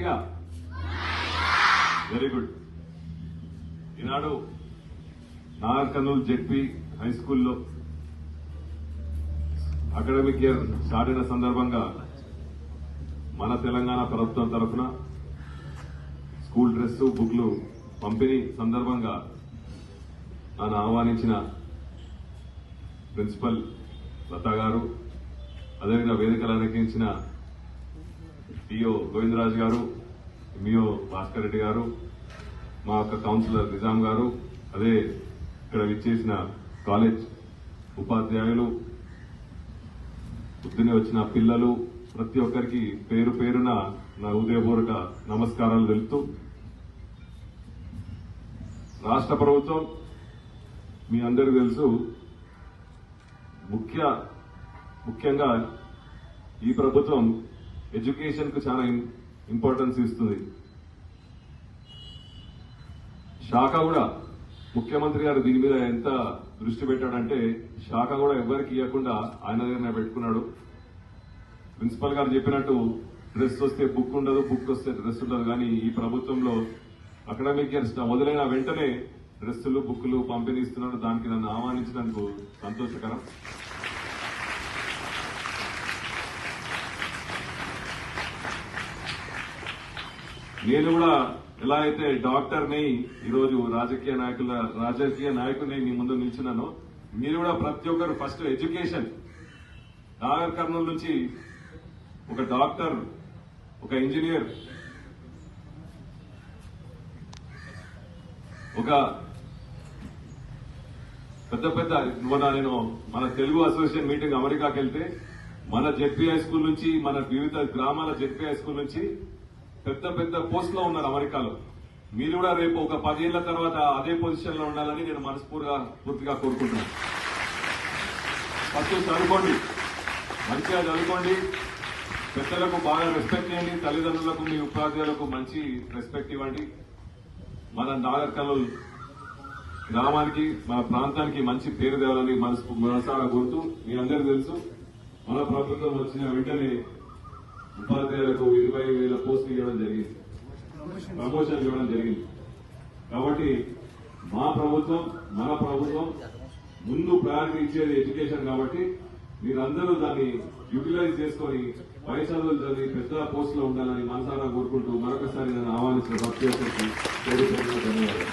గట్టిగా very good. ఈనాడు Nagar Kurnool ZP high స్కూల్లో academic year start అయిన సందర్భంగా మన తెలంగాణ ప్రభుత్వం తరఫున స్కూల్ డ్రెస్ బుక్లు పంపిణీ సందర్భంగా నన్ను ఆహ్వానించిన ప్రిన్సిపల్ లతా గారు, అదేవిధంగా వేదికలు అలంకరించిన టిఓ గోవిందరాజు గారు, ఎంఈఓ భాస్కర్ రెడ్డి గారు, మా యొక్క కౌన్సిలర్ నిజాం గారు, అదే ఇక్కడ విచ్చేసిన కాలేజ్ ఉపాధ్యాయులు, పొద్దునే వచ్చిన పిల్లలు, ప్రతి ఒక్కరికి పేరు పేరున నా హృదయపూర్వక నమస్కారాలు తెలుపుతూ, రాష్ట్ర ప్రభుత్వం మీ అందరికీ తెలుసు, ముఖ్యంగా ఈ ప్రభుత్వం ఎడ్యుకేషన్ కు చాలా ఇంపార్టెన్స్ ఇస్తుంది. శాఖ కూడా ముఖ్యమంత్రి గారు దీని మీద ఎంత దృష్టి పెట్టాడంటే శాఖ కూడా ఎవరికి ఇవ్వకుండా ఆయన దగ్గర పెట్టుకున్నాడు. ప్రిన్సిపల్ గారు చెప్పినట్టు డ్రెస్ వస్తే బుక్ ఉండదు, బుక్ వస్తే డ్రెస్ ఉండదు. కానీ ఈ ప్రభుత్వంలో అకాడమిక్ ఇయర్ మొదలైన వెంటనే డ్రెస్సులు బుక్లు పంపిణీ ఇస్తున్నాడు. దానికి నన్ను ఆహ్వానించినందుకు సంతోషకరం. నేను కూడా ఎలా అయితే డాక్టర్ని ఈరోజు రాజకీయ నాయకుని మీ ముందు నిల్చున్నాను, మీరు కూడా ప్రతి ఒక్కరు ఫస్ట్ ఎడ్యుకేషన్, నాగర్ కర్నూలు నుంచి ఒక డాక్టర్, ఒక ఇంజనీర్, ఒక పెద్ద నేను మన తెలుగు అసోసియేషన్ మీటింగ్ అమెరికాకి వెళ్తే మన జెడ్పీ హై స్కూల్ నుంచి, మన వివిధ గ్రామాల జెడ్పీ హై స్కూల్ నుంచి పెద్ద పోస్ట్ లో ఉన్నారు అమెరికాలో. మీరు కూడా రేపు ఒక 10 ఏళ్ల తర్వాత అదే పొజిషన్ లో ఉండాలని నేను పూర్తిగా కోరుకుంటున్నాను. ఫస్ట్ చదువుకోండి, మంచిగా చదువుకోండి, పెద్దలకు బాగా రెస్పెక్ట్ చేయండి, తల్లిదండ్రులకు మీ ఉపాధ్యాయులకు మంచి రెస్పెక్ట్ ఇవ్వండి. మన నాగర్ కర్నూలు గ్రామానికి, మన ప్రాంతానికి మంచి పేరు తేవాలని మనసారా కోరుతూ, మీ అందరికీ తెలుసు మన ప్రభుత్వం వచ్చిన వెంటనే ఉపాధ్యాయులకు 20,000 పోస్టులు ఇవ్వడం జరిగింది, ప్రమోషన్ ఇవ్వడం జరిగింది. కాబట్టి మన ప్రభుత్వం ముందు ప్రయారిటీ ఇచ్చేది ఎడ్యుకేషన్. కాబట్టి మీరందరూ దాన్ని యూటిలైజ్ చేసుకుని పై చదువులు చదివి పెద్ద పోస్టులో ఉండాలని మనసారా కోరుకుంటూ మరొకసారి నన్ను ఆహ్వానించిన ప్రతి ఒక్కరికి ధన్యవాదాలు.